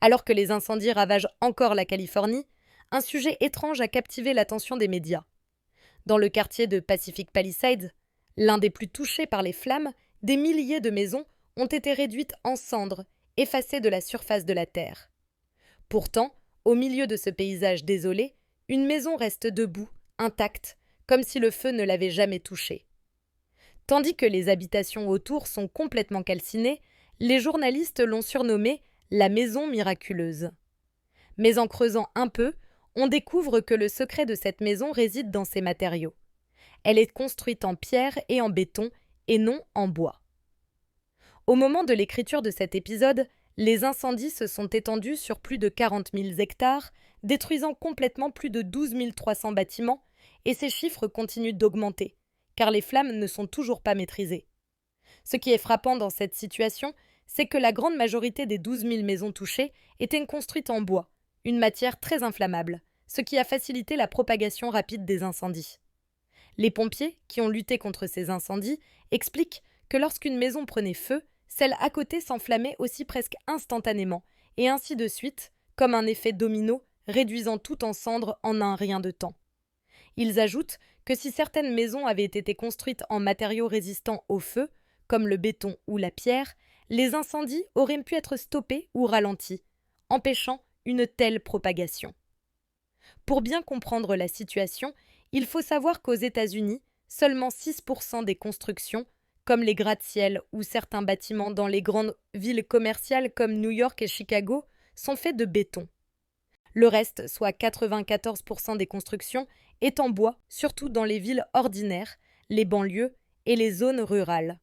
Alors que les incendies ravagent encore la Californie, un sujet étrange a captivé l'attention des médias. Dans le quartier de Pacific Palisades, l'un des plus touchés par les flammes, des milliers de maisons ont été réduites en cendres, effacées de la surface de la Terre. Pourtant, au milieu de ce paysage désolé, une maison reste debout, intacte, comme si le feu ne l'avait jamais touchée. Tandis que les habitations autour sont complètement calcinées, les journalistes l'ont surnommée la maison miraculeuse. Mais en creusant un peu, on découvre que le secret de cette maison réside dans ses matériaux. Elle est construite en pierre et en béton, et non en bois. Au moment de l'écriture de cet épisode, les incendies se sont étendus sur plus de 40 000 hectares, détruisant complètement plus de 12 300 bâtiments, et ces chiffres continuent d'augmenter, car les flammes ne sont toujours pas maîtrisées. Ce qui est frappant dans cette situation, c'est que la grande majorité des 12 000 maisons touchées étaient construites en bois, une matière très inflammable, ce qui a facilité la propagation rapide des incendies. Les pompiers, qui ont lutté contre ces incendies, expliquent que lorsqu'une maison prenait feu, celle à côté s'enflammait aussi presque instantanément, et ainsi de suite, comme un effet domino, réduisant tout en cendres en un rien de temps. Ils ajoutent que si certaines maisons avaient été construites en matériaux résistants au feu, comme le béton ou la pierre, les incendies auraient pu être stoppés ou ralentis, empêchant une telle propagation. Pour bien comprendre la situation, il faut savoir qu'aux États-Unis, seulement 6% des constructions, comme les gratte-ciel ou certains bâtiments dans les grandes villes commerciales comme New York et Chicago, sont faits de béton. Le reste, soit 94% des constructions, est en bois, surtout dans les villes ordinaires, les banlieues et les zones rurales.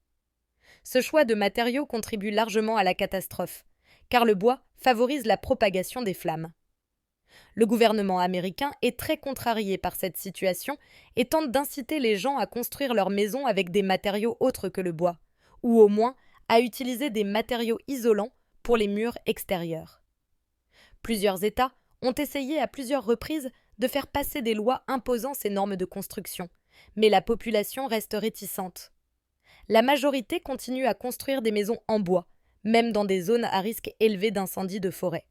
Ce choix de matériaux contribue largement à la catastrophe, car le bois favorise la propagation des flammes. Le gouvernement américain est très contrarié par cette situation et tente d'inciter les gens à construire leurs maisons avec des matériaux autres que le bois, ou au moins à utiliser des matériaux isolants pour les murs extérieurs. Plusieurs États ont essayé à plusieurs reprises de faire passer des lois imposant ces normes de construction, mais la population reste réticente. La majorité continue à construire des maisons en bois, même dans des zones à risque élevé d'incendie de forêt.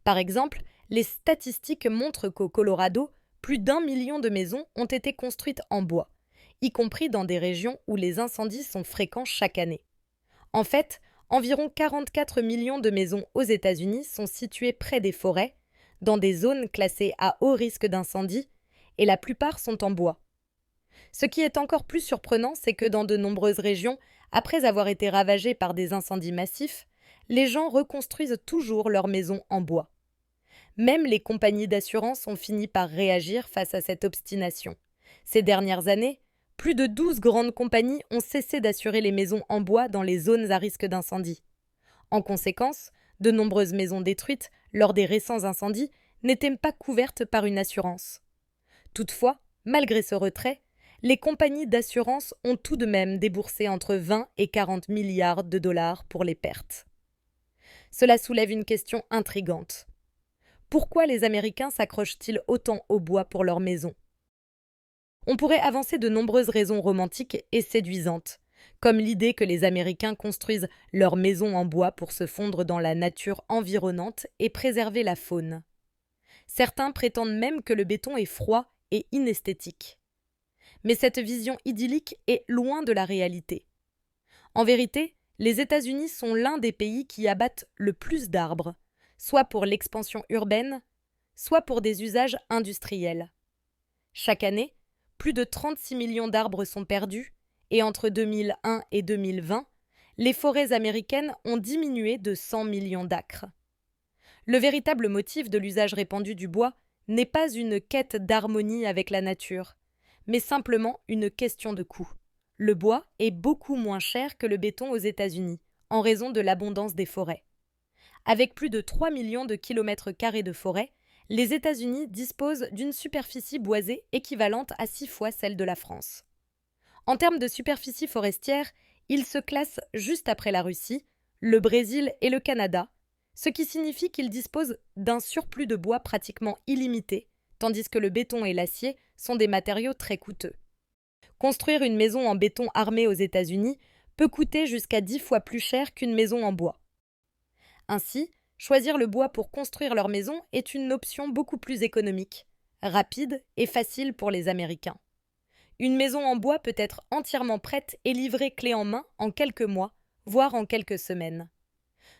Par exemple, les statistiques montrent qu'au Colorado, plus d'1 million de maisons ont été construites en bois, y compris dans des régions où les incendies sont fréquents chaque année. En fait, environ 44 millions de maisons aux États-Unis sont situées près des forêts, dans des zones classées à haut risque d'incendie, et la plupart sont en bois. Ce qui est encore plus surprenant, c'est que dans de nombreuses régions, après avoir été ravagées par des incendies massifs, les gens reconstruisent toujours leurs maisons en bois. Même les compagnies d'assurance ont fini par réagir face à cette obstination. Ces dernières années, plus de 12 grandes compagnies ont cessé d'assurer les maisons en bois dans les zones à risque d'incendie. En conséquence, de nombreuses maisons détruites lors des récents incendies n'étaient pas couvertes par une assurance. Toutefois, malgré ce retrait, les compagnies d'assurance ont tout de même déboursé entre 20 et 40 milliards de dollars pour les pertes. Cela soulève une question intrigante. Pourquoi les Américains s'accrochent-ils autant au bois pour leurs maisons? On pourrait avancer de nombreuses raisons romantiques et séduisantes, comme l'idée que les Américains construisent leurs maisons en bois pour se fondre dans la nature environnante et préserver la faune. Certains prétendent même que le béton est froid et inesthétique. Mais cette vision idyllique est loin de la réalité. En vérité, les États-Unis sont l'un des pays qui abattent le plus d'arbres, soit pour l'expansion urbaine, soit pour des usages industriels. Chaque année, plus de 36 millions d'arbres sont perdus, et entre 2001 et 2020, les forêts américaines ont diminué de 100 millions d'acres. Le véritable motif de l'usage répandu du bois n'est pas une quête d'harmonie avec la nature, mais simplement une question de coût. Le bois est beaucoup moins cher que le béton aux États-Unis, en raison de l'abondance des forêts. Avec plus de 3 millions de kilomètres carrés de forêt, les États-Unis disposent d'une superficie boisée équivalente à 6 fois celle de la France. En termes de superficie forestière, ils se classent juste après la Russie, le Brésil et le Canada, ce qui signifie qu'ils disposent d'un surplus de bois pratiquement illimité, tandis que le béton et l'acier sont des matériaux très coûteux. Construire une maison en béton armé aux États-Unis peut coûter jusqu'à 10 fois plus cher qu'une maison en bois. Ainsi, choisir le bois pour construire leur maison est une option beaucoup plus économique, rapide et facile pour les Américains. Une maison en bois peut être entièrement prête et livrée clé en main en quelques mois, voire en quelques semaines.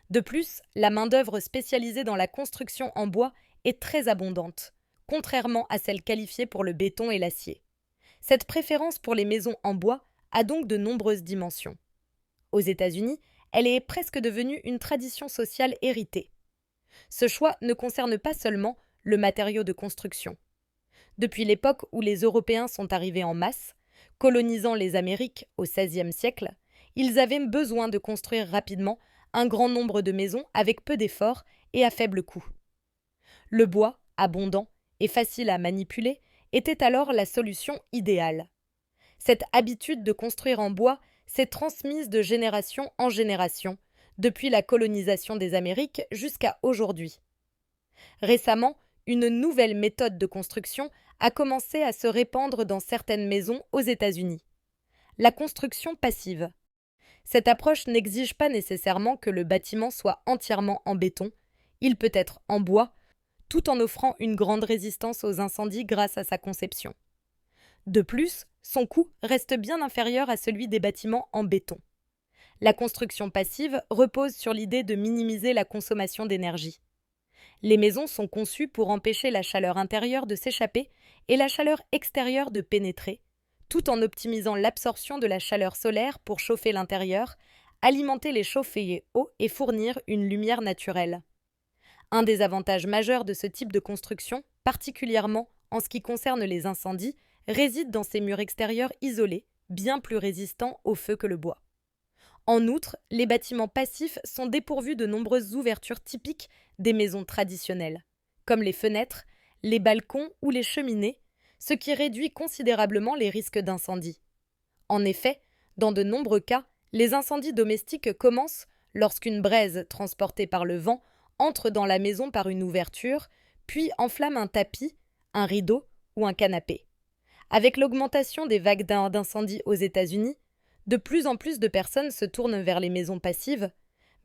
De plus, la main-d'œuvre spécialisée dans la construction en bois est très abondante, contrairement à celle qualifiée pour le béton et l'acier. Cette préférence pour les maisons en bois a donc de nombreuses dimensions. Aux États-Unis, elle est presque devenue une tradition sociale héritée. Ce choix ne concerne pas seulement le matériau de construction. Depuis l'époque où les Européens sont arrivés en masse, colonisant les Amériques au XVIe siècle, ils avaient besoin de construire rapidement un grand nombre de maisons avec peu d'efforts et à faible coût. Le bois, abondant et facile à manipuler, était alors la solution idéale. Cette habitude de construire en bois s'est transmise de génération en génération, depuis la colonisation des Amériques jusqu'à aujourd'hui. Récemment, une nouvelle méthode de construction a commencé à se répandre dans certaines maisons aux États-Unis. La construction passive. Cette approche n'exige pas nécessairement que le bâtiment soit entièrement en béton, il peut être en bois, tout en offrant une grande résistance aux incendies grâce à sa conception. De plus, son coût reste bien inférieur à celui des bâtiments en béton. La construction passive repose sur l'idée de minimiser la consommation d'énergie. Les maisons sont conçues pour empêcher la chaleur intérieure de s'échapper et la chaleur extérieure de pénétrer, tout en optimisant l'absorption de la chaleur solaire pour chauffer l'intérieur, alimenter les chaudières eau et fournir une lumière naturelle. Un des avantages majeurs de ce type de construction, particulièrement en ce qui concerne les incendies, réside dans ses murs extérieurs isolés, bien plus résistants au feu que le bois. En outre, les bâtiments passifs sont dépourvus de nombreuses ouvertures typiques des maisons traditionnelles, comme les fenêtres, les balcons ou les cheminées, ce qui réduit considérablement les risques d'incendie. En effet, dans de nombreux cas, les incendies domestiques commencent lorsqu'une braise transportée par le vent entre dans la maison par une ouverture, puis enflamme un tapis, un rideau ou un canapé. Avec l'augmentation des vagues d'incendie aux États-Unis, de plus en plus de personnes se tournent vers les maisons passives,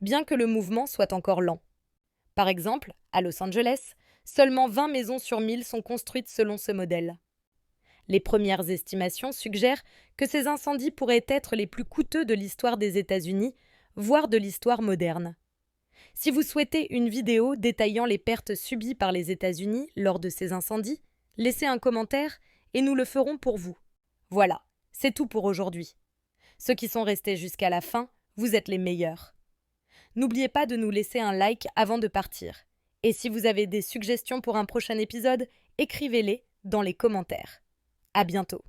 bien que le mouvement soit encore lent. Par exemple, à Los Angeles, seulement 20 maisons sur 1000 sont construites selon ce modèle. Les premières estimations suggèrent que ces incendies pourraient être les plus coûteux de l'histoire des États-Unis, voire de l'histoire moderne. Si vous souhaitez une vidéo détaillant les pertes subies par les États-Unis lors de ces incendies, laissez un commentaire et nous le ferons pour vous. Voilà, c'est tout pour aujourd'hui. Ceux qui sont restés jusqu'à la fin, vous êtes les meilleurs. N'oubliez pas de nous laisser un like avant de partir. Et si vous avez des suggestions pour un prochain épisode, écrivez-les dans les commentaires. À bientôt.